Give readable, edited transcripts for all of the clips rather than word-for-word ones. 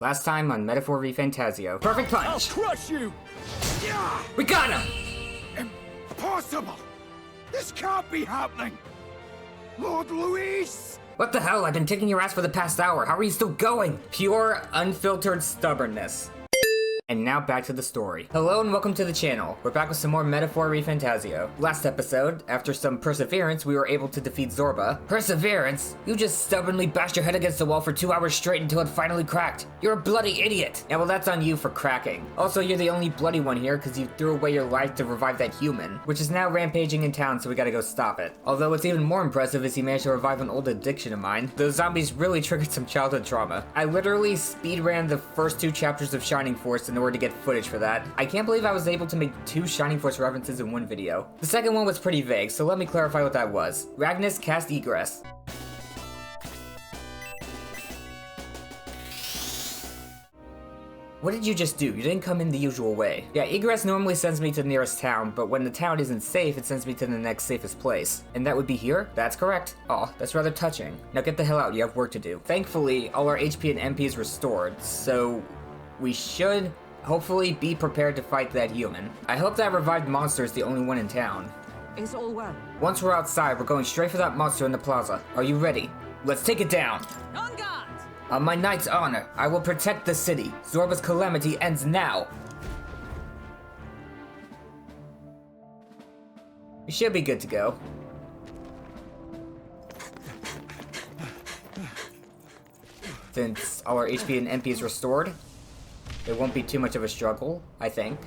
Last time on Metaphor ReFantazio. Perfect punch! I'll crush you! We got him! Impossible! This can't be happening! Lord Luis! What the hell? I've been kicking your ass for the past hour. How are you still going? Pure, unfiltered stubbornness. And now back to the story. Hello and welcome to the channel. We're back with some more Metaphor ReFantazio. Last episode, after some perseverance, we were able to defeat Zorba. Perseverance? You just stubbornly bashed your head against the wall for 2 hours straight until it finally cracked. You're a bloody idiot. Yeah, well that's on you for cracking. Also, you're the only bloody one here because you threw away your life to revive that human, which is now rampaging in town, so we gotta go stop it. Although what's even more impressive is he managed to revive an old addiction of mine. Those zombies really triggered some childhood trauma. I literally speed ran the first 2 chapters of Shining Force in order to get footage for that. I can't believe I was able to make 2 Shining Force references in one video. The second one was pretty vague, so let me clarify what that was. Ragnus cast Egress. What did you just do? You didn't come in the usual way. Yeah, Egress normally sends me to the nearest town, but when the town isn't safe, it sends me to the next safest place. And that would be here? That's correct. Aw, that's rather touching. Now get the hell out, you have work to do. Thankfully, all our HP and MP is restored, so we should hopefully be prepared to fight that human. I hope that revived monster is the only one in town. Is all well? Once we're outside, we're going straight for that monster in the plaza. Are you ready? Let's take it down. On guard! On my knight's honor, I will protect the city. Zorba's calamity ends now. We should be good to go. Since all our HP and MP is restored, it won't be too much of a struggle, I think.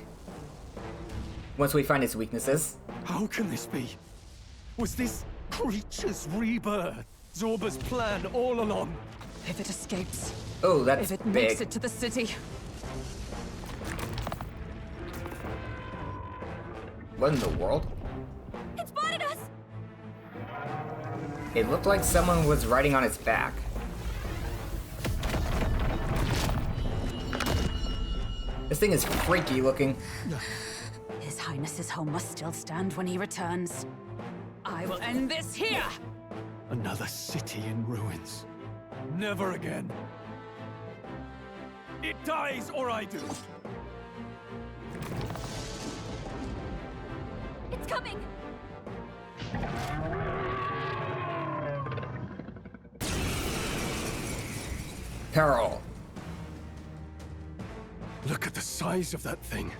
Once we find its weaknesses. How can this be? Was this creature's rebirth Zorba's plan all along? If it escapes, Oh, that's if it big. makes it to the city. What in the world? It spotted us! It looked like someone was riding on its back. This thing is freaky looking. His Highness's home must still stand when he returns. I will end this here! Another city in ruins. Never again. It dies or I do. It's coming! Peril. Look at the size of that thing.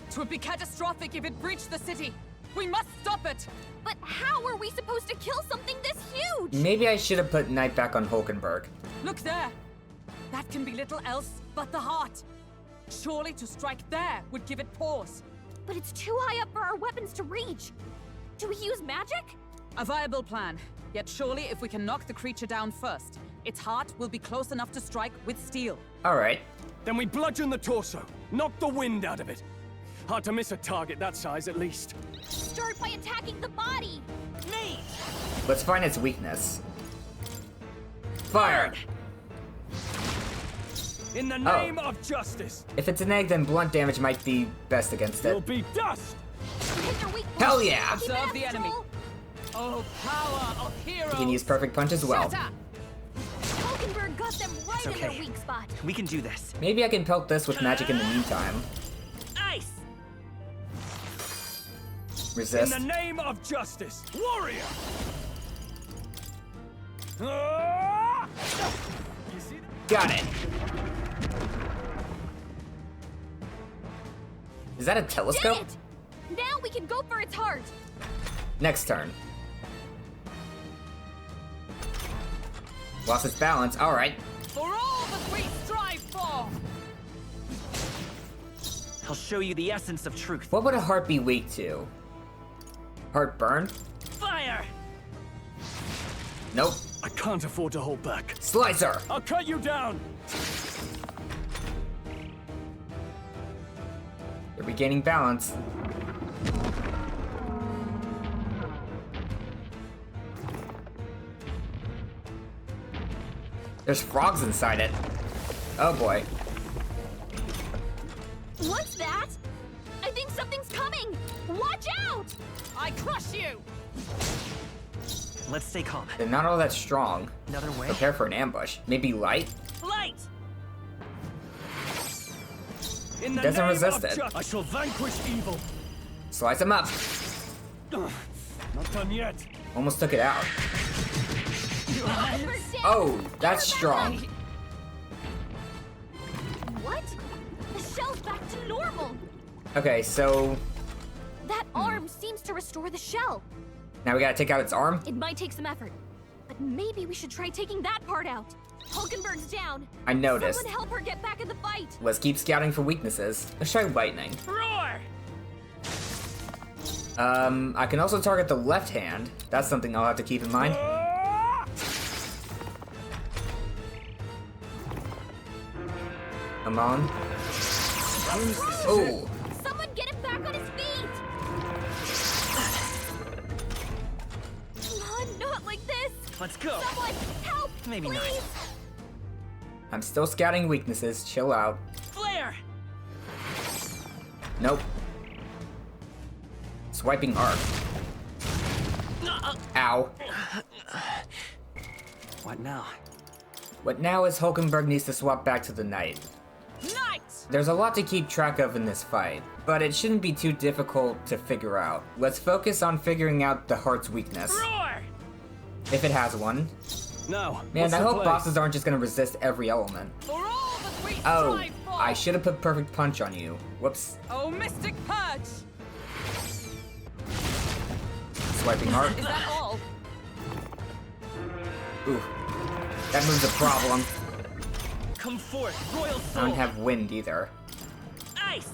It would be catastrophic if it breached the city. We must stop it! But how are we supposed to kill something this huge? Maybe I should have put Knight back on Hulkenberg. Look there! That can be little else but the heart. Surely to strike there would give it pause. But it's too high up for our weapons to reach. Do we use magic? A viable plan. Yet surely if we can knock the creature down first, its heart will be close enough to strike with steel. Alright. Then we bludgeon the torso. Knock the wind out of it. Hard to miss a target that size, at least. Start by attacking the body. Me! Let's find its weakness. Fire! In the name of justice, If it's an egg, then blunt damage might be best against you'll it. be dust! Hit their weak Hell point. yeah! Keep it Observe up, the enemy. Joel. Oh, power of heroes! You can use Perfect Punch as well. Shut up! Hulkenberg got them right in their weak spot. We can do this. Maybe I can pelt this with magic in the meantime. Ice! Resist. In the name of justice, warrior! Ah! You see that? Got it. Is that a Dang telescope? it! Now we can go for its heart. Next turn. Lost its balance. Alright. For all that we strive for! I'll show you the essence of truth. What would a heart be weak to? Heartburn? Fire! Nope. I can't afford to hold back. Slicer! I'll cut you down! You're regaining balance. There's frogs inside it. Oh boy. What's that? I think something's coming. Watch out! I crush you! Let's stay calm. They're not all that strong. Another way? Prepare for an ambush. Maybe light? Light! In the Doesn't name resist of it. I shall vanquish evil. Slice him up. Not done yet. Almost took it out. Oh, that's strong. What? The shell's back to normal. Okay, so That arm seems to restore the shell. now we gotta take out its arm. It might take some effort, but maybe we should try taking that part out. Hulkenberg's down. I noticed. Someone help her get back in the fight. Let's keep scouting for weaknesses. Let's try lightning. Roar! I can also target the left hand. That's something I'll have to keep in mind. Come on. Oh, Someone get him back on his feet. Come on, not like this. Let's go. Someone help, Maybe please. not. I'm still scouting weaknesses. Chill out. Flare! Nope. Swiping arc. Ow. What now? What now is Hulkenberg needs to swap back to the knight. Knight! There's a lot to keep track of in this fight, but it shouldn't be too difficult to figure out. Let's focus on figuring out the heart's weakness, Roar! if it has one. Now, Man, what's I the hope play? bosses aren't just gonna resist every element. For all that we Oh, strive for! I should have put perfect punch on you. Whoops. Oh, Mystic Purge! Swiping arc. Is that all? Ooh. That move's a problem. Come forth, royal I soul! don't have wind either. Ice!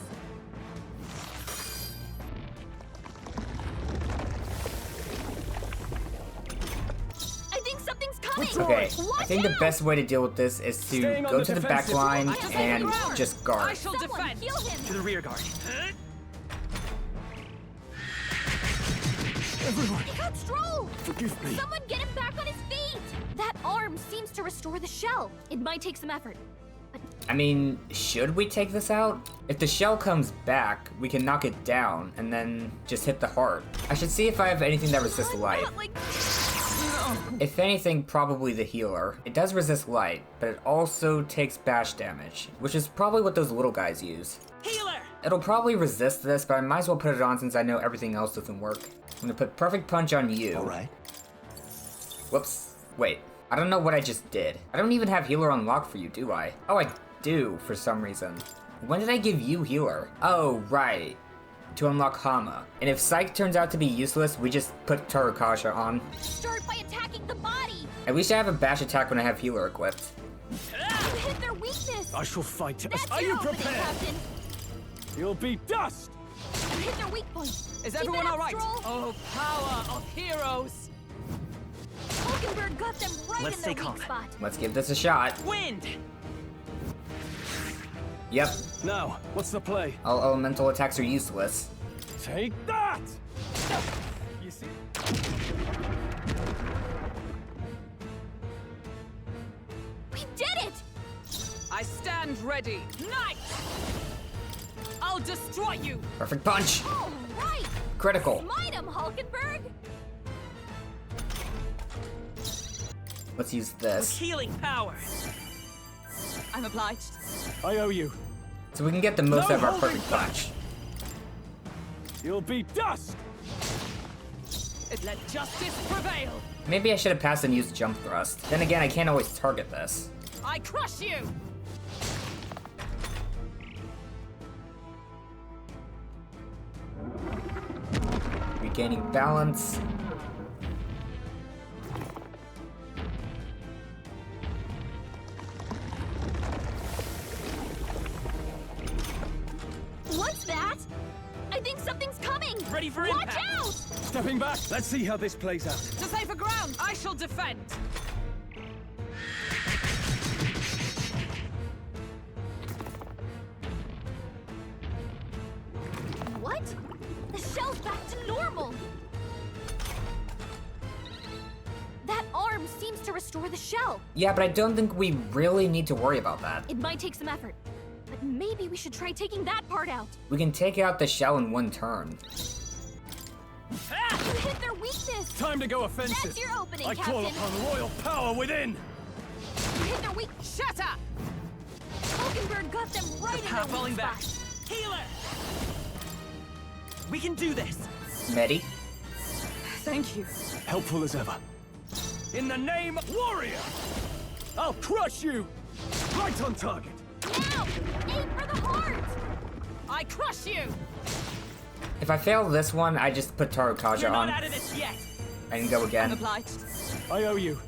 I think something's coming. Okay, Watch I think the out. best way to deal with this is to Staying on go the to the back defensive. line Just and take the ground. just I guard. shall Someone defend. heal him. To the rear guard. Everyone, He got Stroll. forgive me. Someone get him back on his feet. That arm seems to restore the shell. It might take some effort. I mean, should we take this out? If the shell comes back, we can knock it down and then just hit the heart. I should see if I have anything that resists light. Not like If anything, probably the healer. It does resist light, but it also takes bash damage, which is probably what those little guys use. Healer! It'll probably resist this, but I might as well put it on since I know everything else doesn't work. I'm gonna put perfect punch on you. All right. Whoops. Wait. I don't know what I just did. I don't even have healer unlocked for you, do I? Oh, I do, for some reason. When did I give you healer? Oh, right. To unlock Hama. And if Psych turns out to be useless, we just put Tarukasha on. start by attacking the body. At least I have a bash attack when I have healer equipped. You hit their weakness. I shall fight. That's Are your you opening, prepared? Captain. You'll be dust. You hit their weak point. Is Keep everyone it up, all right? Stroll. Oh, power of heroes! Hulkenberg got them right Let's in their stay weak calm. spot. Let's give this a shot. Wind! Yep. Now, what's the play? All elemental attacks are useless. Take that! You see? We did it! I stand ready. Knight! I'll destroy you! Perfect punch. All right! Critical. Smite him, Hulkenberg! Let's use this. Healing power! I'm obliged. I owe you. So we can get the most No out of our holding perfect back. punch. You'll be dust. Let justice prevail! Maybe I should have passed and used jump thrust. Then again, I can't always target this. I crush you! Regaining balance. What's that? I think something's coming! Ready for Watch impact. out! Stepping back. Let's see how this plays out. To safer ground, I shall defend! What? The shell's back to normal! That arm seems to restore the shell. Yeah, but I don't think we really need to worry about that. It might take some effort, but maybe we should try taking that part out. We can take out the shell in one turn. You hit their weakness! Time to go offensive. That's your opening, I call Captain. upon royal power within. You hit their weak... Shut up! Hulkenberg got them right in power their falling weak back. spot. Healer! We can do this! Medi? Thank you. Helpful as ever. In the name warrior! I'll crush you! Right on target! Now! Aim for the heart! I crush you! If I fail this one, I just put You're Tarukaja not on out of this yet! and go again. Obliged. I owe you.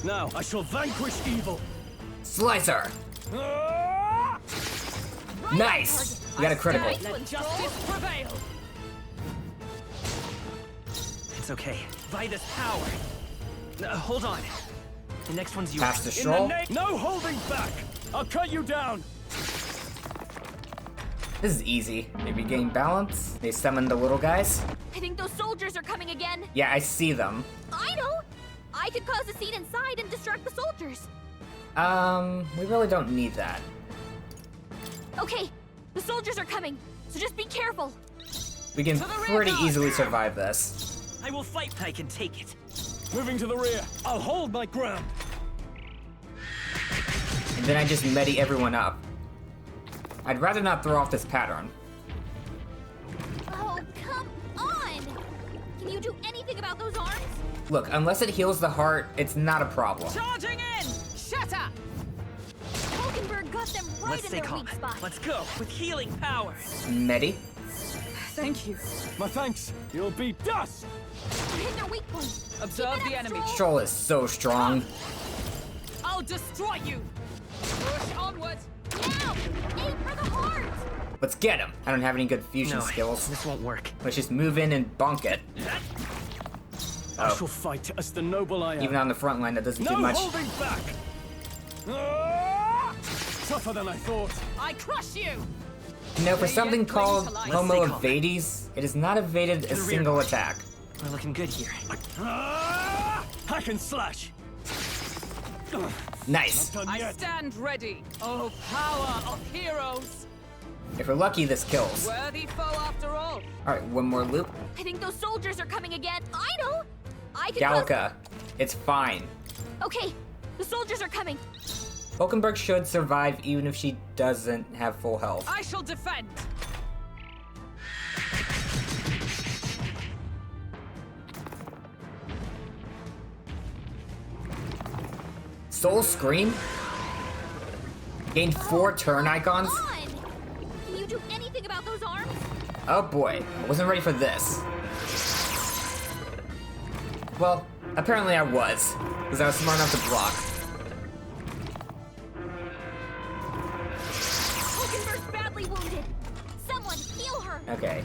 Now I shall vanquish evil. Slicer! Ah! Nice! We got a critical. Let justice prevail. It's okay. By this power. Hold on. The next one's yours. Pass the In the stroll. name, no holding back. I'll cut you down. This is easy. They regain balance. They summon the little guys. I think those soldiers are coming again. Yeah, I see them. I know! I could cause a scene inside and distract the soldiers. We really don't need that. Okay, the soldiers are coming, so just be careful. We can To the rear pretty guard. easily survive this. I will fight. I can take it. Moving to the rear. I'll hold my ground. And then I just medi everyone up. I'd rather not throw off this pattern. Oh, come on! Can you do anything about those arms? Look, unless it heals the heart, it's not a problem. Charging in! Shatter! Hulkenberg got them right Let's in stay their calm. weak spot. Let's go. With healing power. Medi? Thank you. My thanks. You'll be dust. Hit their weak point. Observe Keep it the up, enemy. Stroll. Stroll is so strong. I'll destroy you! Push onward! Now! Aim for the heart! Let's get him. I don't have any good fusion No, skills. this won't work. Let's just move in and bonk it. I Oh. shall fight as the noble I am. Even on the front line, that doesn't no do much. holding back. Ah! Tougher than I thought. I crush you! You know, for They something yet cling called to life. Homo Let's stay calm. Avades, it has not evaded a the rear single guard. attack. We're looking good here. Ah! Hack and slash. Nice. Done I yet. stand ready. Oh, power of heroes! If we're lucky, this kills. Worthy foe after all. Alright, one more loop. I think those soldiers are coming again. I know! I could cause... Gallica, it's fine. Okay, the soldiers are coming. Hulkenberg should survive even if she doesn't have full health. I shall defend. Soul Scream? Gained 4 turn icons? Come on! Can you do anything about those arms? Oh boy, I wasn't ready for this. Well, apparently I was, because I was smart enough to block. Hulkenberg's badly wounded. Someone heal her. Okay.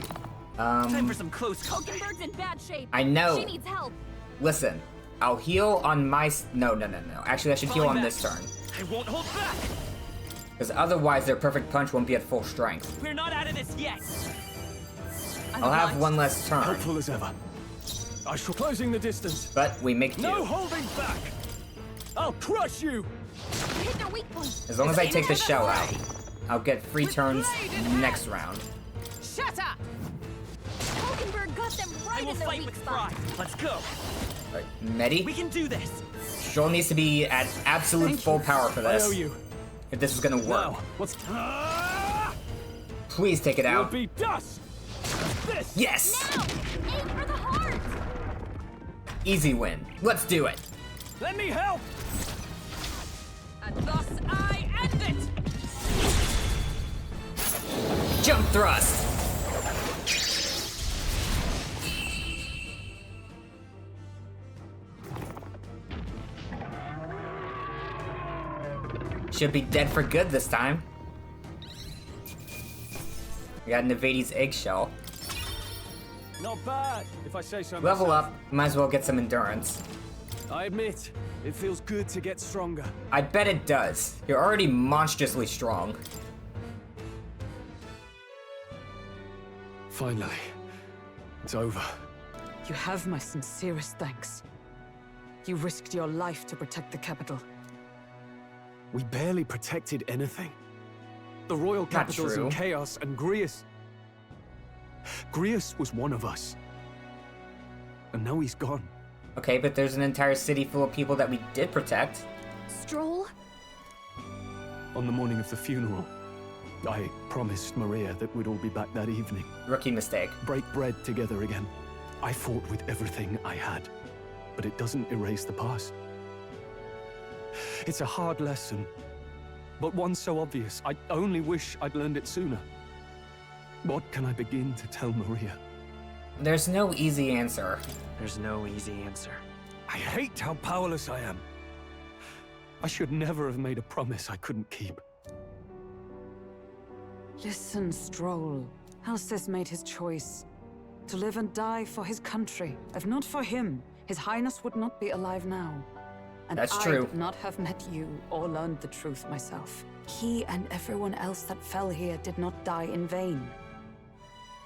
Time for some close combat. Hulkenberg's in bad shape. I know. She needs help. Listen, I'll heal on my no. Actually, I should heal on Falling this back. turn. I won't hold back. Because otherwise their perfect punch won't be at full strength. We're not out of this yet. I'll have one less turn, Helpful as ever. I shall closing the distance. but we make No do. holding back. I'll crush you. Hit their weak point. As long as I take the shell out, fray. I'll get 3 turns blade in hand. next round. Shatter! Hulkenberg got them I right will in their fight weak with spot. pride. Let's go. Alright, Medi? We can do this. Stroll needs to be at absolute Thank full you. power for I this. owe you. If this is gonna work. Now, what's... Ah! Please take it You'll out. be dust. This. Yes! Now! Aim for the heart! Easy win. Let's do it. Let me help. And thus I end it! Jump thrust! Should be dead for good this time. We got Navadi's eggshell. Not bad, if I say so Level myself. up, might as well get some endurance. I admit, it feels good to get stronger. I bet it does. You're already monstrously strong. Finally, it's over. You have my sincerest thanks. You risked your life to protect the capital. We barely protected anything. The royal capital's true. in chaos, and Grius... Grius was one of us. And now he's gone. Okay, but there's an entire city full of people that we did protect. Stroll? On the morning of the funeral, I promised Maria that we'd all be back that evening. Rookie mistake. Break bread together again. I fought with everything I had, but it doesn't erase the past. It's a hard lesson, but one so obvious. I only wish I'd learned it sooner. What can I begin to tell Maria? There's no easy answer. There's no easy answer. I hate how powerless I am. I should never have made a promise I couldn't keep. Listen, Stroll. Alcest made his choice. To live and die for his country. If not for him, His Highness would not be alive now. And That's I true. would not have met you or learned the truth myself. He and everyone else that fell here did not die in vain.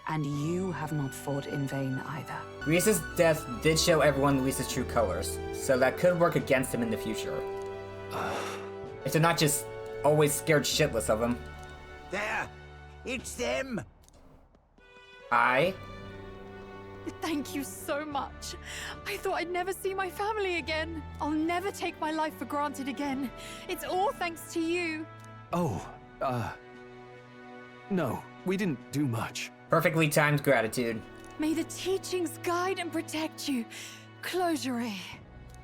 And you have not fought in vain either. Luis's death did show everyone Luis's true colors, so that could work against him in the future. If they're not just always scared shitless of him. There! It's them! Thank you so much. I thought I'd never see my family again. I'll never take my life for granted again. It's all thanks to you. No, we didn't do much. Perfectly timed gratitude. May the teachings guide and protect you. Closure.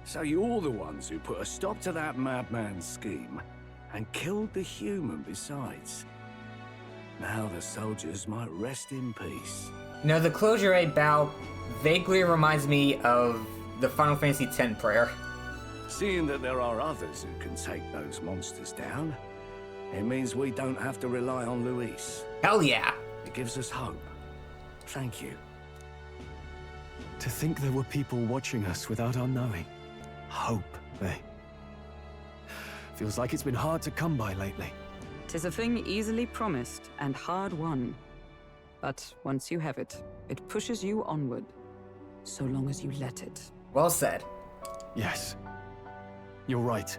So you're the ones who put a stop to that madman's scheme, and killed the human besides. Now the soldiers might rest in peace. You know, the closure bow vaguely reminds me of the Final Fantasy X prayer. Seeing that there are others who can take those monsters down, it means we don't have to rely on Luis. Hell yeah! It gives us hope. Thank you. To think there were people watching us without our knowing. Hope, eh? Feels like it's been hard to come by lately. 'Tis a thing easily promised and hard won. But once you have it, it pushes you onward. So long as you let it. Well said. Yes. You're right.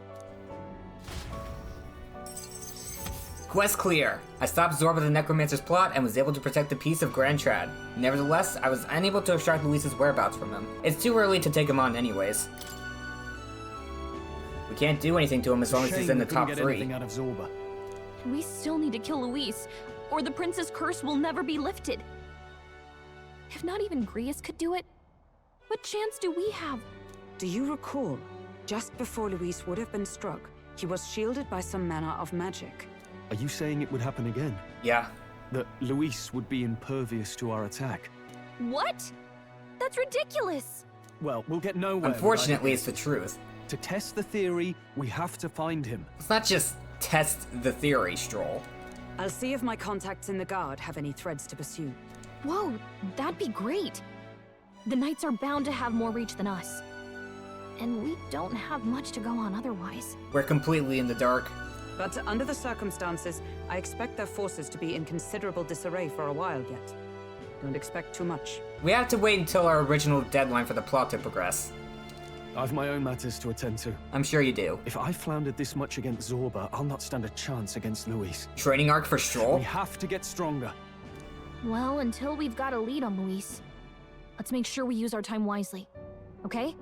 Quest clear. I stopped Zorba the Necromancer's plot and was able to protect the peace of Grand Trad. Nevertheless, I was unable to extract Luis's whereabouts from him. It's too early to take him on anyways. We can't do anything to him as long as he's in the top get 3. anything out of Zorba. We still need to kill Luis, or the prince's curse will never be lifted. If not even Grius could do it, what chance do we have? Do you recall, just before Luis would have been struck, he was shielded by some manner of magic? Are you saying it would happen again? Yeah. That Luis would be impervious to our attack? What? That's ridiculous! Well, we'll get nowhere. Unfortunately, it's the truth. To test the theory, we have to find him. Let's not just test the theory, Stroll. I'll see if my contacts in the Guard have any threads to pursue. Whoa, that'd be great. The Knights are bound to have more reach than us. And we don't have much to go on otherwise. We're completely in the dark. But under the circumstances, I expect their forces to be in considerable disarray for a while yet. Don't expect too much. We have to wait until our original deadline for the plot to progress. I've my own matters to attend to. I'm sure you do. If I floundered this much against Zorba, I'll not stand a chance against Luis. Training arc for Stroll? We have to get stronger. Well, until we've got a lead on Luis, let's make sure we use our time wisely. Okay?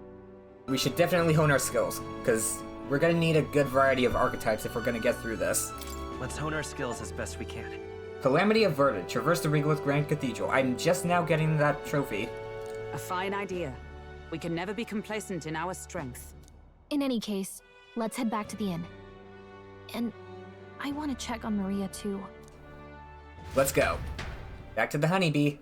We should definitely hone our skills, because we're gonna need a good variety of archetypes if we're gonna get through this. Let's hone our skills as best we can. Calamity averted. Traverse the Regolith Grand Cathedral. I'm just now getting that trophy. A fine idea. We can never be complacent in our strength. In any case, let's head back to the inn. And I want to check on Maria too. Let's go. Back to the honeybee.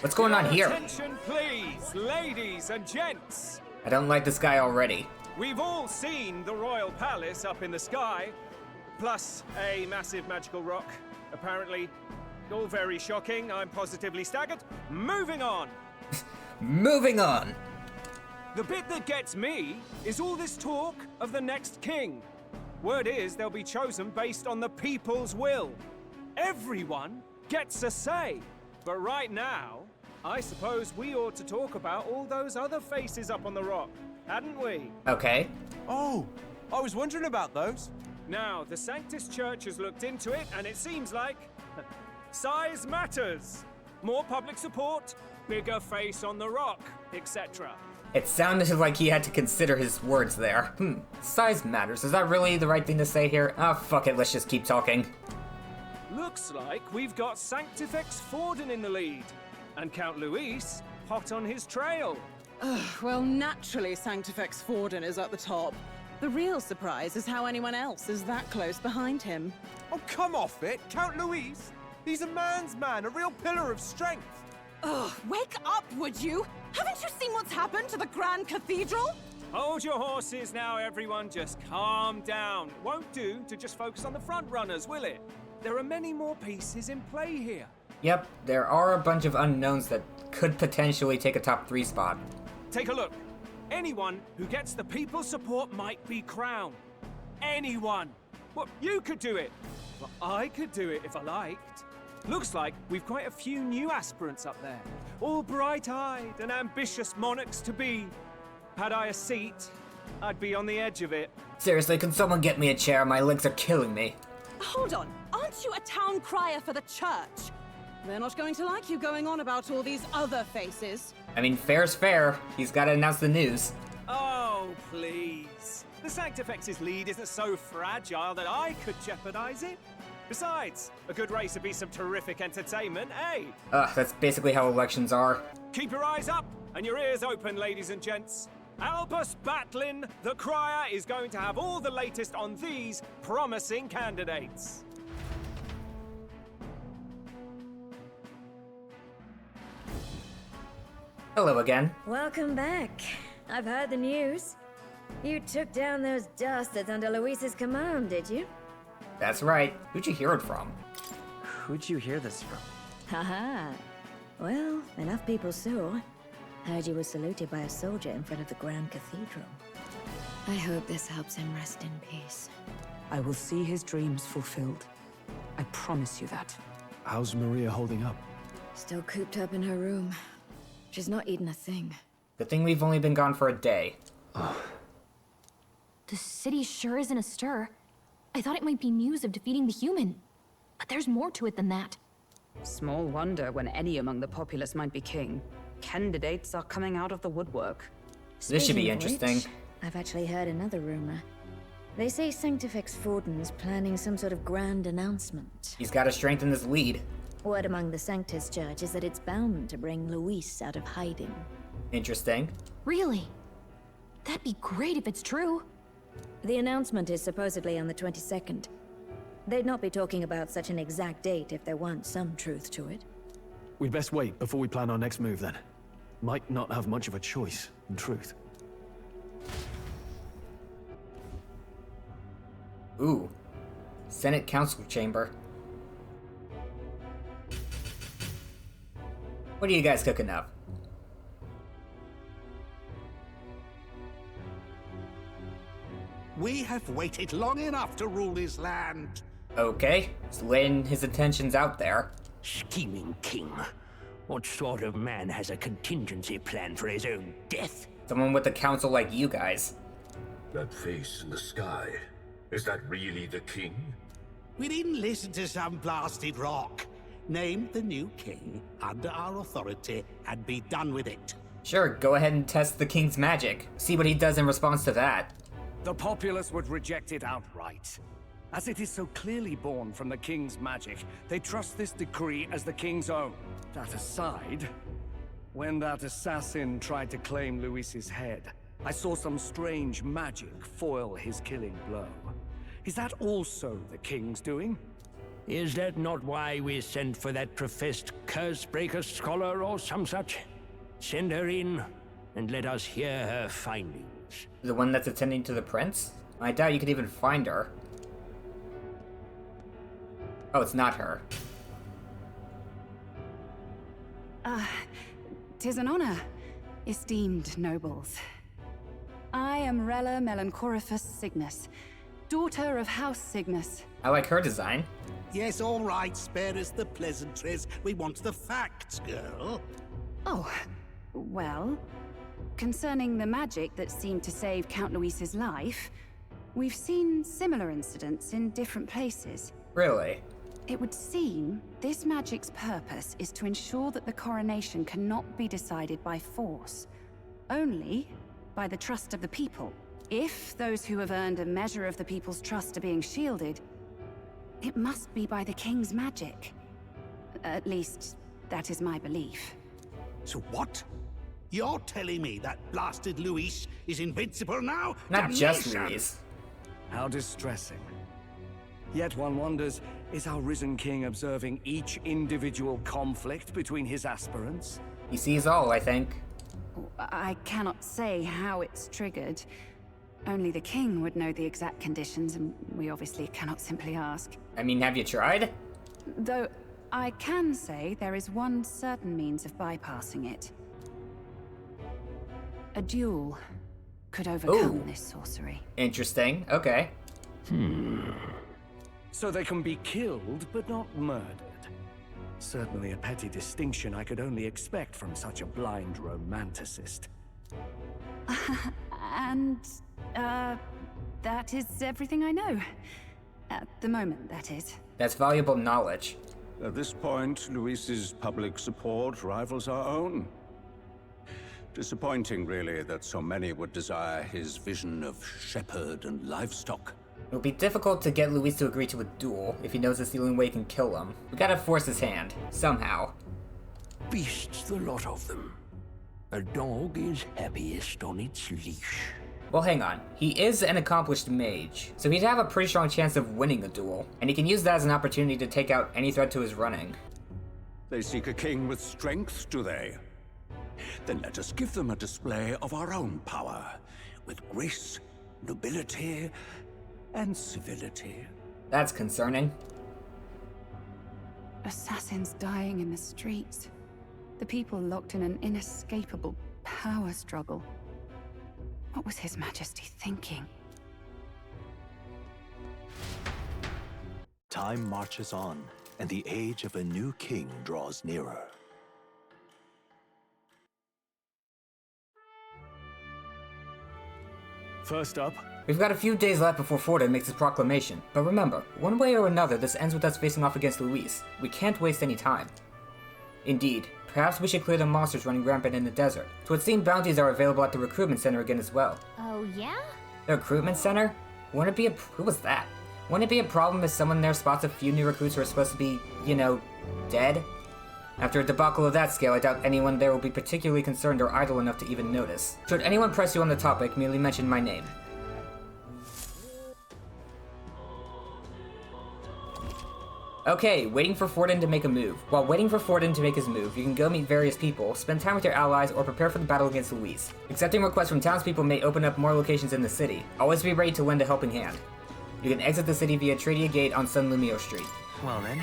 What's going on here? Attention, please, ladies and gents. I don't like this guy already. We've all seen the royal palace up in the sky, plus a massive magical rock. Apparently, all very shocking. I'm positively staggered. Moving on. Moving on. The bit that gets me is all this talk of the next king. Word is they'll be chosen based on the people's will. Everyone gets a say. But right now, I suppose we ought to talk about all those other faces up on the rock, hadn't we? Okay. Oh, I was wondering about those. Now, the Sanctus Church has looked into it, and it seems like size matters. More public support, bigger face on the rock, etc. It sounded like he had to consider his words there. Size matters. Is that really the right thing to say here? Ah, fuck it, let's just keep talking. Looks like we've got Sanctifex Forden in the lead, and Count Luis hot on his trail. Well, naturally, Sanctifex Forden is at the top. The real surprise is how anyone else is that close behind him. Oh, come off it, Count Luis. He's a man's man, a real pillar of strength. Ugh, wake up, would you? Haven't you seen what's happened to the Grand Cathedral? Hold your horses now, everyone. Just calm down. Won't do to just focus on the front runners, will it? There are many more pieces in play here. Yep, there are a bunch of unknowns that could potentially take a top 3 spot. Take a look. Anyone who gets the people's support might be crowned. Anyone. Well, you could do it. Well, I could do it if I liked. Looks like we've quite a few new aspirants up there. All bright-eyed and ambitious monarchs-to-be. Had I a seat, I'd be on the edge of it. Seriously, can someone get me a chair? My legs are killing me. Hold on, aren't you a town crier for the church? They're not going to like you going on about all these other faces. I mean, fair's fair. He's gotta announce the news. Oh, please. The Sanctifex's lead isn't so fragile that I could jeopardize it. Besides, a good race would be some terrific entertainment, eh? That's basically how elections are. Keep your eyes up and your ears open, ladies and gents. Albus Batlin, the crier, is going to have all the latest on these promising candidates. Hello again. Welcome back. I've heard the news. You took down those dastards under Luis's command, did you? That's right. Who'd you hear it from? Who'd you hear this from? Haha. Well, enough people saw. Heard you were saluted by a soldier in front of the Grand Cathedral. I hope this helps him rest in peace. I will see his dreams fulfilled. I promise you that. How's Maria holding up? Still cooped up in her room. She's not eaten a thing. Good thing we've only been gone for a day. The city sure isn't astir. I thought it might be news of defeating the human. But there's more to it than that. Small wonder when any among the populace might be king. Candidates are coming out of the woodwork. This should be Speaking of interesting. which, I've actually heard another rumor. They say Sanctifex Forden's planning some sort of grand announcement. He's gotta strengthen his lead. Word among the Sanctus Church is that it's bound to bring Luis out of hiding. Interesting. Really? That'd be great if it's true. The announcement is supposedly on the 22nd. They'd not be talking about such an exact date if there weren't some truth to it. We'd best wait before we plan our next move then. Might not have much of a choice, in truth. Ooh. Senate Council Chamber. What are you guys cooking up? We have waited long enough to rule this land. Okay, he's laying his intentions out there. Scheming king. What sort of man has a contingency plan for his own death? Someone with a council like you guys. That face in the sky, is that really the king? We didn't listen to some blasted rock. Name the new king under our authority and be done with it. Sure, go ahead and test the king's magic. See what he does in response to that. The populace would reject it outright. As it is so clearly born from the king's magic, they trust this decree as the king's own. That aside, when that assassin tried to claim Luis's head, I saw some strange magic foil his killing blow. Is that also the king's doing? Is that not why we sent for that professed curse-breaker scholar or some such? Send her in, and let us hear her findings. The one that's attending to the prince? I doubt you could even find her. Oh, it's not her. 'Tis an honor, esteemed nobles. I am Rella Melanchorophus Cygnus, daughter of House Cygnus. I like her design. Yes, all right, spare us the pleasantries. We want the facts, girl. Oh, well, concerning the magic that seemed to save Count Luis's life, we've seen similar incidents in different places. Really? It would seem this magic's purpose is to ensure that the coronation cannot be decided by force, only by the trust of the people. If those who have earned a measure of the people's trust are being shielded, It must be by the king's magic. At least, that is my belief. So what? You're telling me that blasted Luis is invincible now? Not just Damnation! Luis. How distressing. Yet one wonders, is our risen king observing each individual conflict between his aspirants? He sees all, I think. I cannot say how it's triggered. Only the king would know the exact conditions, and we obviously cannot simply ask. I mean, have you tried? Though, I can say there is one certain means of bypassing it. A duel could overcome this sorcery. Interesting. Okay. So they can be killed, but not murdered. Certainly a petty distinction I could only expect from such a blind romanticist. And, that is everything I know. At the moment, that is. That's valuable knowledge. At this point, Luis's public support rivals our own. Disappointing, really, that so many would desire his vision of shepherd and livestock. It'll be difficult to get Luis to agree to a duel if he knows it's the only way he can kill him. We gotta force his hand, somehow. Beasts, the lot of them. A dog is happiest on its leash. Well, hang on. He is an accomplished mage, so he'd have a pretty strong chance of winning a duel, and he can use that as an opportunity to take out any threat to his running. They seek a king with strength, do they? Then let us give them a display of our own power, with grace, nobility, and civility. That's concerning. Assassins dying in the streets. The people locked in an inescapable power struggle. What was His Majesty thinking? Time marches on, and the age of a new king draws nearer. First up, We've got a few days left before Forden makes his proclamation, but remember, one way or another this ends with us facing off against Luis. We can't waste any time. Indeed, perhaps we should clear the monsters running rampant in the desert. It would seem bounties are available at the recruitment center again as well. Oh, yeah? The recruitment center? Wouldn't it be who was that? Wouldn't it be a problem if someone there spots a few new recruits who are supposed to be, you know, dead? After a debacle of that scale, I doubt anyone there will be particularly concerned or idle enough to even notice. Should anyone press you on the topic, merely mention my name. Okay, waiting for Forden to make a move. While waiting for Forden to make his move, you can go meet various people, spend time with your allies, or prepare for the battle against Luis. Accepting requests from townspeople may open up more locations in the city. Always be ready to lend a helping hand. You can exit the city via Tradia Gate on San Lumio Street. Well then.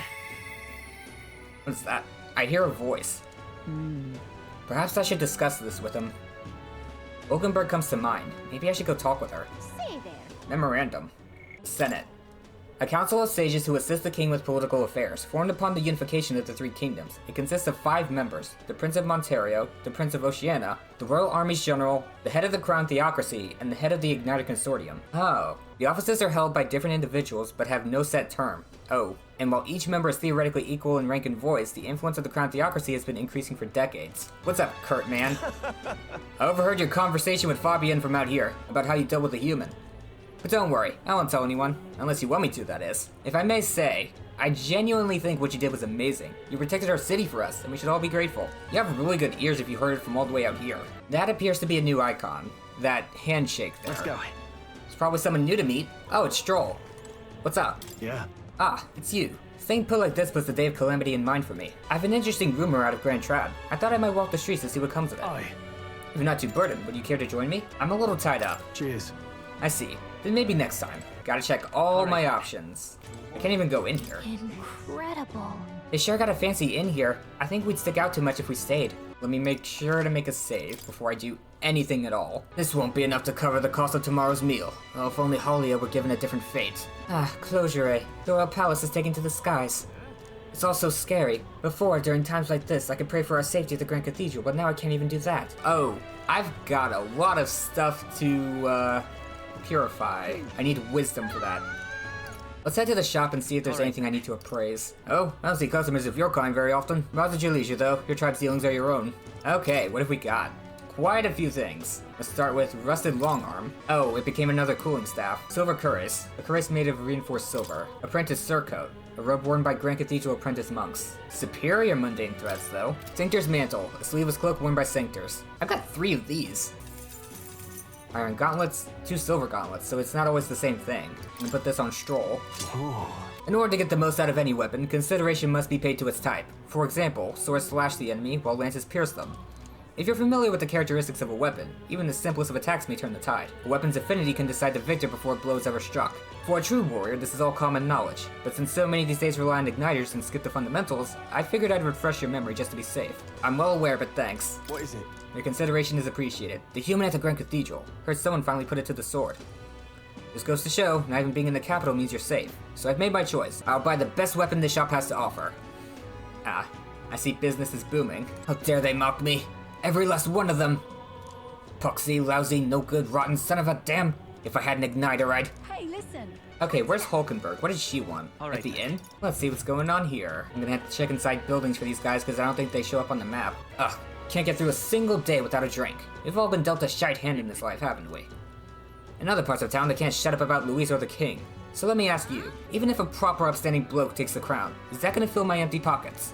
What's that? I hear a voice. Perhaps I should discuss this with him. Hulkenberg comes to mind. Maybe I should go talk with her. Say there. Memorandum. Senate. A council of sages who assist the king with political affairs, formed upon the unification of the three kingdoms. It consists of 5 members: the Prince of Monterio, the Prince of Oceania, the Royal Army's General, the head of the Crown Theocracy, and the head of the Ignited Consortium. Oh. The offices are held by different individuals, but have no set term. Oh. And while each member is theoretically equal in rank and voice, the influence of the Crown Theocracy has been increasing for decades. What's up, Kurt, man? I overheard your conversation with Fabian from out here, about how you dealt with a human. But don't worry, I won't tell anyone. Unless you want me to, that is. If I may say, I genuinely think what you did was amazing. You protected our city for us, and we should all be grateful. You have really good ears if you heard it from all the way out here. That appears to be a new icon. That handshake there. Let's go. It's probably someone new to meet. Oh, it's Stroll. What's up? Yeah. Ah, it's you. Staying put like this puts the day of Calamity in mind for me. I have an interesting rumor out of Grand Trad. I thought I might walk the streets to see what comes of it. Aye. If you're not too burdened, would you care to join me? I'm a little tied up. Cheers. I see. Then maybe next time. Gotta check all my options. I can't even go in here. Incredible. They sure got a fancy inn here. I think we'd stick out too much if we stayed. Let me make sure to make a save before I do anything at all. This won't be enough to cover the cost of tomorrow's meal. Oh, if only Halia were given a different fate. Ah, closure, eh? The royal palace is taken to the skies. It's all so scary. Before, during times like this, I could pray for our safety at the Grand Cathedral, but now I can't even do that. Oh, I've got a lot of stuff to, purify. I need wisdom for that. Let's head to the shop and see if there's anything I need to appraise. Oh, I don't see customers of your kind very often. Rather at your leisure, though. Your tribe's dealings are your own. Okay, what have we got? quite a few things. Let's start with rusted longarm. Oh, it became another cooling staff. Silver cuirass, a cuirass made of reinforced silver. Apprentice surcoat, a robe worn by Grand Cathedral apprentice monks. Superior mundane threats, though. Sanctor's mantle, a sleeveless cloak worn by Sanctors. I've got 3 of these. Iron gauntlets, 2 silver gauntlets, so it's not always the same thing. I'm gonna put this on Stroll. In order to get the most out of any weapon, consideration must be paid to its type. For example, swords slash the enemy, while lances pierce them. If you're familiar with the characteristics of a weapon, even the simplest of attacks may turn the tide. A weapon's affinity can decide the victor before a blow is ever struck. For a true warrior, this is all common knowledge, but since so many these days rely on igniters and skip the fundamentals, I figured I'd refresh your memory just to be safe. I'm well aware, but thanks. What is it? Your consideration is appreciated. The human at the Grand Cathedral. Heard someone finally put it to the sword. This goes to show, not even being in the capital means you're safe. So I've made my choice. I'll buy the best weapon this shop has to offer. Ah, I see business is booming. How dare they mock me? Every last one of them! Poxy, lousy, no good, rotten son of a damn! If I had an igniter, I'd... Hey, listen! Okay, where's Hulkenberg? What does she want? Alright. At the inn? Let's see what's going on here. I'm gonna have to check inside buildings for these guys because I don't think they show up on the map. Ugh, can't get through a single day without a drink. We've all been dealt a shite hand in this life, haven't we? In other parts of town, they can't shut up about Louise or the king. So let me ask you, even if a proper upstanding bloke takes the crown, is that gonna fill my empty pockets?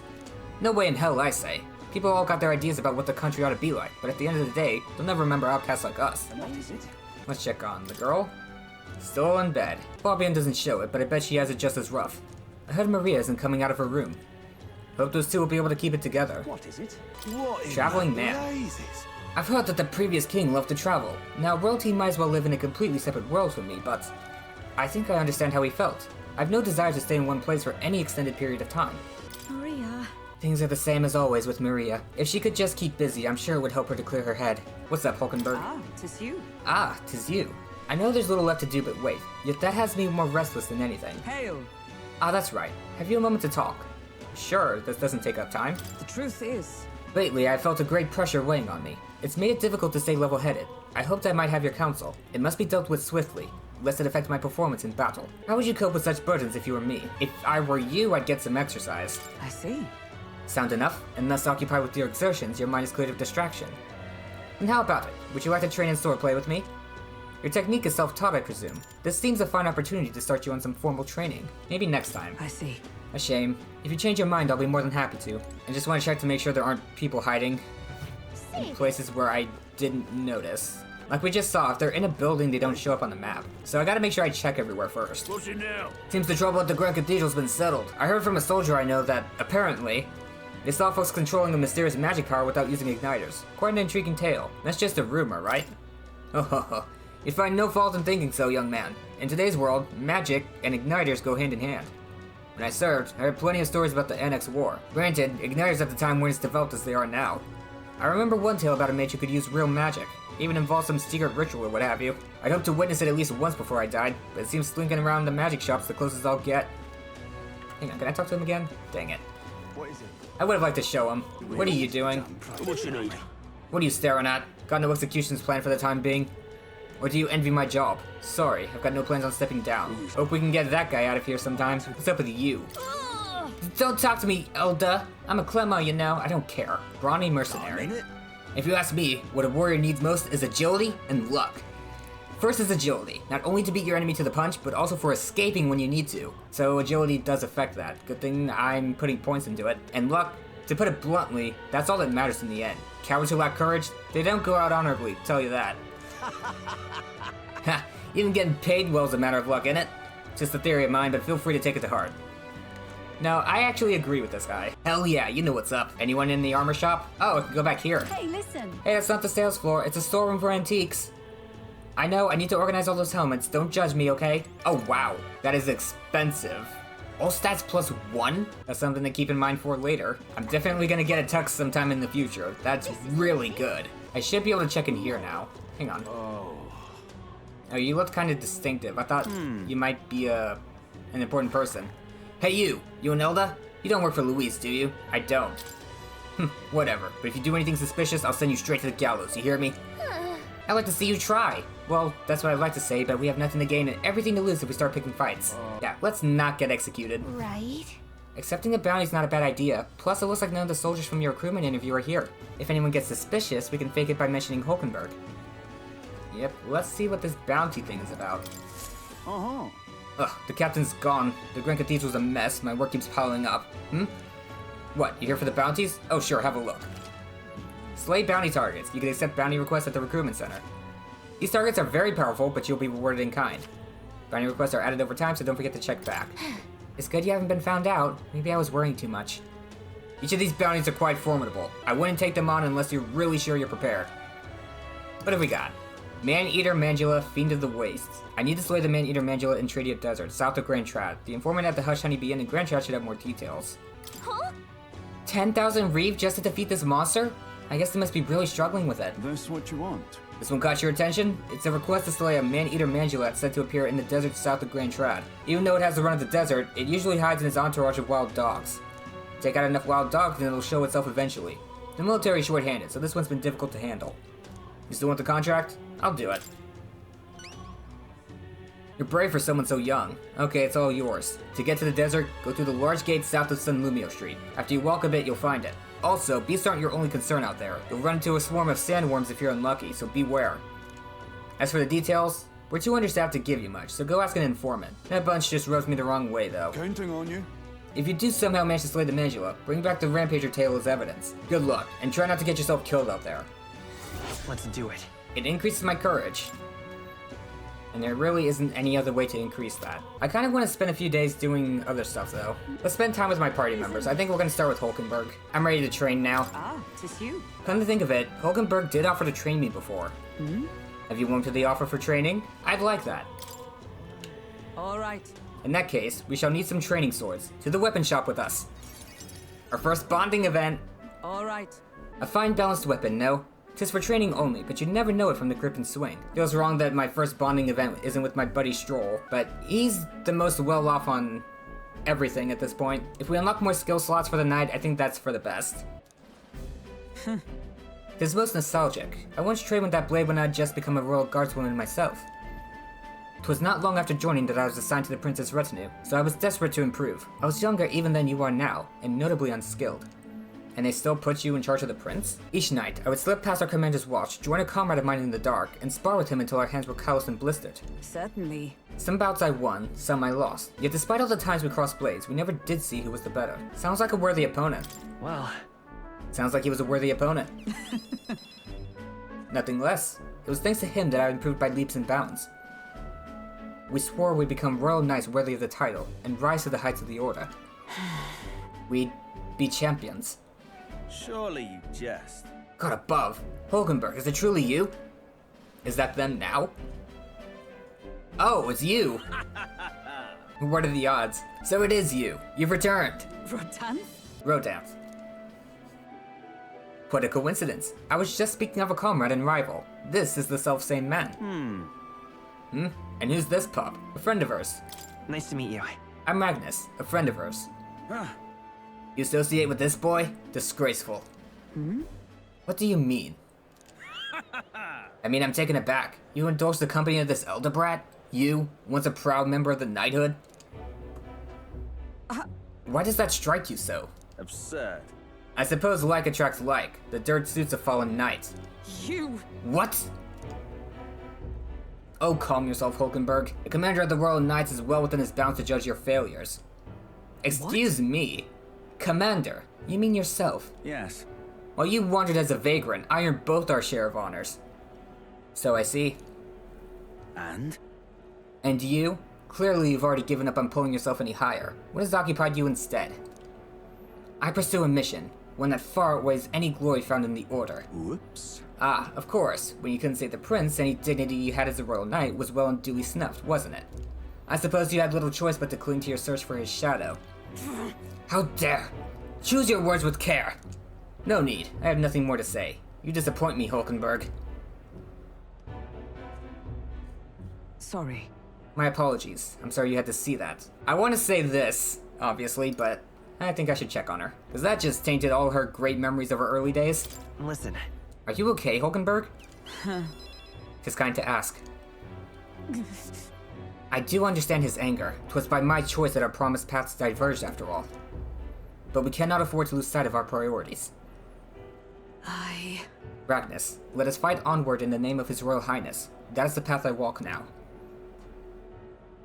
No way in hell, I say. People all got their ideas about what the country ought to be like, but at the end of the day, they'll never remember outcasts like us. What is it? Let's check on the girl. Still in bed. Fabian doesn't show it, but I bet she has it just as rough. I heard Maria isn't coming out of her room. Hope those two will be able to keep it together. What is it? What in Traveling the man. blazes? I've heard that the previous king loved to travel. Now, royalty might as well live in a completely separate world from me, but I think I understand how he felt. I've no desire to stay in one place for any extended period of time. Maria. Things are the same as always with Maria. If she could just keep busy, I'm sure it would help her to clear her head. What's up, Hulkenberg? Ah, 'tis you. Ah, 'tis you. I know there's little left to do, but wait. Yet that has me more restless than anything. Hail. Ah, that's right. Have you a moment to talk? Sure, this doesn't take up time. The truth is... Lately, I felt a great pressure weighing on me. It's made it difficult to stay level-headed. I hoped I might have your counsel. It must be dealt with swiftly, lest it affect my performance in battle. How would you cope with such burdens if you were me? If I were you, I'd get some exercise. I see. Sound enough? And thus occupied with your exertions, your mind is cleared of distraction. And how about it? Would you like to train in swordplay with me? Your technique is self-taught, I presume. This seems a fine opportunity to start you on some formal training. Maybe next time. I see. A shame. If you change your mind, I'll be more than happy to. I just want to check to make sure there aren't people hiding in places where I didn't notice. Like we just saw, if they're in a building, they don't show up on the map. So I gotta make sure I check everywhere first. What's it now? Seems the trouble at the Grand Cathedral's been settled. I heard from a soldier I know that, apparently, they saw folks controlling a mysterious magic power without using igniters. Quite an intriguing tale. That's just a rumor, right? Oh ho ho. You'd find no fault in thinking so, young man. In today's world, magic and igniters go hand in hand. When I served, I heard plenty of stories about the Annex War. Granted, igniters at the time weren't as developed as they are now. I remember one tale about a mage who could use real magic, even involved some secret ritual or what have you. I'd hoped to witness it at least once before I died, but it seems slinking around the magic shop's the closest I'll get. Hang on, can I talk to him again? Dang it. What is it? I would have liked to show him. What are you doing? What you need? What are you staring at? Got no executions planned for the time being? Or do you envy my job? Sorry, I've got no plans on stepping down. Hope we can get that guy out of here sometime. What's up with you? Don't talk to me, Elda. I'm a Clemo, you know. I don't care. Brawny mercenary. If you ask me, what a warrior needs most is agility and luck. First is agility, not only to beat your enemy to the punch, but also for escaping when you need to. So agility does affect that. Good thing I'm putting points into it. And luck, to put it bluntly, that's all that matters in the end. Cowards who lack courage, they don't go out honorably, tell you that. Ha, even getting paid well is a matter of luck, innit? Just a theory of mine, but feel free to take it to heart. No, I actually agree with this guy. Hell yeah, you know what's up. Anyone in the armor shop? Oh, I can go back here. Hey, listen! Hey, that's not the sales floor, it's a storeroom for antiques. I know, I need to organize all those helmets, don't judge me, okay? Oh wow, that is expensive. All stats plus 1? That's something to keep in mind for later. I'm definitely gonna get a tux sometime in the future. That's really good. I should be able to check in here now. Hang on. Oh, you look kind of distinctive. I thought you might be an important person. Hey you an Elda? You don't work for Louise, do you? I don't. Whatever, but if you do anything suspicious, I'll send you straight to the gallows, you hear me? I'd like to see you try. Well, that's what I'd like to say, but we have nothing to gain and everything to lose if we start picking fights. Yeah, let's not get executed. Right. Accepting a bounty's not a bad idea, plus it looks like none of the soldiers from your recruitment interview are here. If anyone gets suspicious, we can fake it by mentioning Hulkenberg. Yep, let's see what this bounty thing is about. Uh-huh. Ugh, the captain's gone. The Grand Cathedral's a mess, my work keeps piling up. What, you here for the bounties? Oh sure, have a look. Slay bounty targets. You can accept bounty requests at the recruitment center. These targets are very powerful, but you'll be rewarded in kind. Bounty requests are added over time, so don't forget to check back. It's good you haven't been found out. Maybe I was worrying too much. Each of these bounties are quite formidable. I wouldn't take them on unless you're really sure you're prepared. What have we got? Man-Eater Mangula, Fiend of the Wastes. I need to slay the Man-Eater Mangula in Tradia Desert, south of Grand Trad. The informant at the Hush Honeybee Inn in Grand Trad should have more details. Huh? 10,000 Reeve just to defeat this monster? I guess they must be really struggling with it. That's what you want. This one caught your attention? It's a request to slay a Man-Eater Mangula said to appear in the desert south of Grand Trad. Even though it has the run of the desert, it usually hides in its entourage of wild dogs. Take out enough wild dogs and it'll show itself eventually. The military is short-handed, so this one's been difficult to handle. You still want the contract? I'll do it. You're brave for someone so young. Okay, it's all yours. To get to the desert, go through the large gate south of Sun Lumio Street. After you walk a bit, you'll find it. Also, beasts aren't your only concern out there. You'll run into a swarm of sandworms if you're unlucky, so beware. As for the details, we're too understaffed to give you much, so go ask an informant. That bunch just rubs me the wrong way, though. Counting on you. If you do somehow manage to slay the Mangula, bring back the Rampager tail as evidence. Good luck, and try not to get yourself killed out there. Let's do it. It increases my courage. And there really isn't any other way to increase that. I kind of want to spend a few days doing other stuff, though. Let's spend time with my party members. I think we're going to start with Hulkenberg. I'm ready to train now. Ah, 'tis you. Come to think of it, Hulkenberg did offer to train me before. Have you warmed to the offer for training? I'd like that. All right. In that case, we shall need some training swords. To the weapon shop with us. Our first bonding event. All right. A fine balanced weapon, no? 'Tis for training only, but you'd never know it from the grip and swing. Feels wrong that my first bonding event isn't with my buddy Stroll, but he's the most well off on everything at this point. If we unlock more skill slots for the night, I think that's for the best. Tis most nostalgic. I once trained with that blade when I'd just become a royal guardswoman myself. 'Twas not long after joining that I was assigned to the prince's retinue, so I was desperate to improve. I was younger even than you are now, and notably unskilled. And they still put you in charge of the prince? Each night, I would slip past our commander's watch, join a comrade of mine in the dark, and spar with him until our hands were calloused and blistered. Certainly. Some bouts I won, some I lost. Yet despite all the times we crossed blades, we never did see who was the better. Sounds like a worthy opponent. Well... Sounds like he was a worthy opponent. Nothing less. It was thanks to him that I improved by leaps and bounds. We swore we'd become royal knights worthy of the title, and rise to the heights of the order. We'd be champions. Surely you jest. God above. Hulkenberg, is it truly you? Is that them now? Oh, it's you! What are the odds? So it is you. You've returned. Rodanthe. What a coincidence. I was just speaking of a comrade and rival. This is the selfsame man. And who's this pup? A friend of hers. Nice to meet you. I'm Magnus, a friend of hers. You associate with this boy? Disgraceful. What do you mean? I mean, I'm taken aback. You endorse the company of this elder brat? You, once a proud member of the knighthood? Why does that strike you so? Absurd. I suppose like attracts like. The dirt suits of fallen knights. You! What? Oh, calm yourself, Hulkenberg. The commander of the Royal Knights is well within his bounds to judge your failures. Excuse me? Commander, you mean yourself? Yes. While you wandered as a vagrant, I earned both our share of honors. So I see. And? And you? Clearly you've already given up on pulling yourself any higher. What has occupied you instead? I pursue a mission, one that far outweighs any glory found in the Order. Whoops. Ah, of course. When you couldn't save the prince, any dignity you had as a royal knight was well and duly snuffed, wasn't it? I suppose you had little choice but to cling to your search for his shadow. How dare! Choose your words with care! No need, I have nothing more to say. You disappoint me, Hulkenberg. Sorry. My apologies. I'm sorry you had to see that. I want to say this, obviously, but I think I should check on her. Because that just tainted all her great memories of her early days. Listen. Are you okay, Hulkenberg? Tis kind to ask. I do understand his anger. 'Twas by my choice that our promised paths diverged after all. but we cannot afford to lose sight of our priorities. I... Ragnas, let us fight onward in the name of His Royal Highness. That is the path I walk now.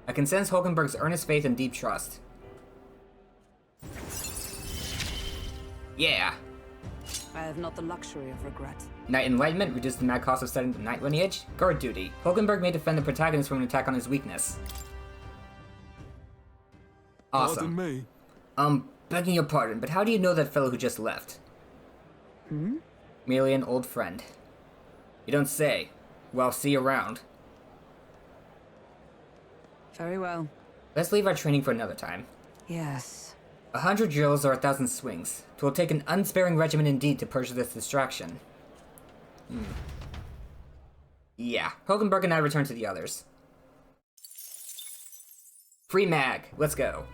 I can sense Hulkenberg's earnest faith and deep trust. Yeah! I have not the luxury of regret. Knight Enlightenment, reduce the mad cost of setting the Knight lineage. Guard duty. Hulkenberg may defend the protagonist from an attack on his weakness. Awesome. Pardon me. Begging your pardon, but how do you know that fellow who just left? Merely an old friend. You don't say. Well, see you around. Very well. Let's leave our training for another time. Yes. 100 drills or 1,000 swings. It will take an unsparing regimen indeed to purge this distraction. Yeah, Hulkenberg and I return to the others. Free mag, let's go.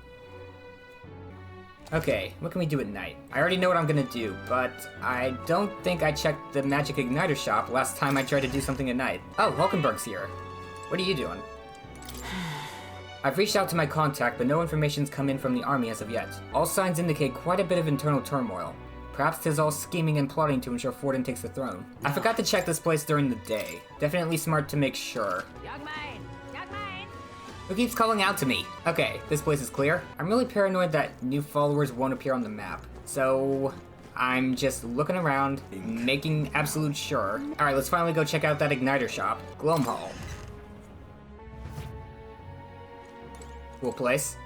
Okay, what can we do at night? I already know what I'm gonna do, but I don't think I checked the magic igniter shop last time I tried to do something at night. Oh, Hulkenberg's here. What are you doing? I've reached out to my contact, but no information's come in from the army as of yet. All signs indicate quite a bit of internal turmoil. Perhaps 'tis all scheming and plotting to ensure Forden takes the throne. I forgot to check this place during the day. Definitely smart to make sure. Young man! Young man! Who keeps calling out to me? Okay, this place is clear. I'm really paranoid that new followers won't appear on the map. So I'm just looking around, making absolute sure. Alright, let's finally go check out that igniter shop. Gloam Hall. Cool place.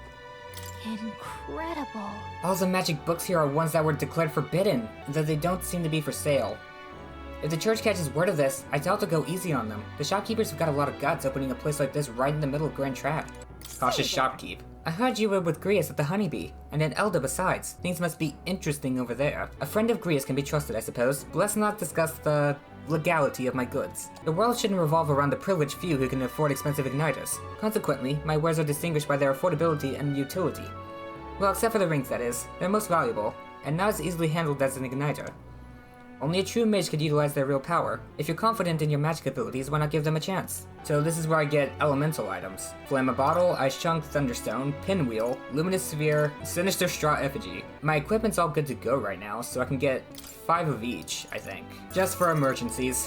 Incredible. All the magic books here are ones that were declared forbidden, and that they don't seem to be for sale. If the church catches word of this, I doubt they'll go easy on them. The shopkeepers have got a lot of guts opening a place like this right in the middle of Grand Track. Cautious shopkeep. I heard you were with Grius at the Honeybee, and an Elder besides. Things must be interesting over there. A friend of Grius can be trusted, I suppose, but let's not discuss the legality of my goods. The world shouldn't revolve around the privileged few who can afford expensive igniters. Consequently, my wares are distinguished by their affordability and utility. Well, except for the rings, that is. They're most valuable, and not as easily handled as an igniter. Only a true mage could utilize their real power. If you're confident in your magic abilities, why not give them a chance? So this is where I get elemental items. Flamma Bottle, Ice Chunk, Thunderstone, Pinwheel, Luminous Sphere, Sinister Straw Effigy. My equipment's all good to go right now, so I can get 5 of each, I think. Just for emergencies.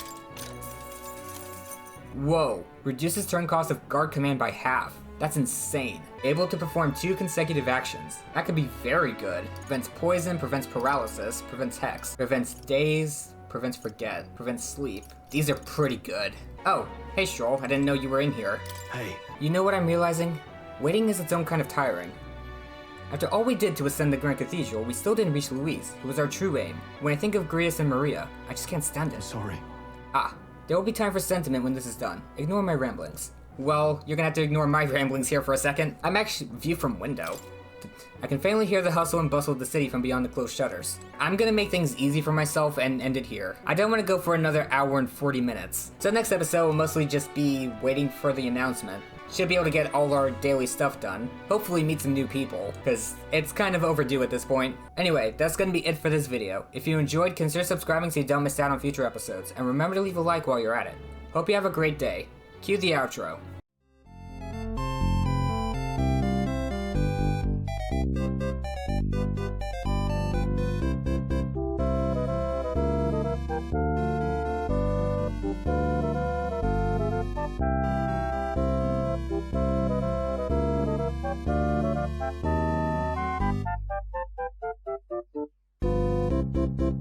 Whoa, reduces turn cost of guard command by half. That's insane. Able to perform 2 consecutive actions. That could be very good. Prevents poison, prevents paralysis, prevents hex, prevents daze, prevents forget, prevents sleep. These are pretty good. Oh, hey Stroll, I didn't know you were in here. Hey. You know what I'm realizing? Waiting is its own kind of tiring. After all we did to ascend the Grand Cathedral, we still didn't reach Louise, who was our true aim. When I think of Grius and Maria, I just can't stand it. Sorry. Ah, there will be time for sentiment when this is done. Ignore my ramblings. Well, you're gonna have to ignore my ramblings here for a second. I'm actually view from window. I can faintly hear the hustle and bustle of the city from beyond the closed shutters. I'm gonna make things easy for myself and end it here. I don't want to go for another hour and 40 minutes. So next episode will mostly just be waiting for the announcement. Should be able to get all our daily stuff done. Hopefully meet some new people, because it's kind of overdue at this point. Anyway, that's gonna be it for this video. If you enjoyed, consider subscribing so you don't miss out on future episodes, and remember to leave a like while you're at it. Hope you have a great day. Cue the outro.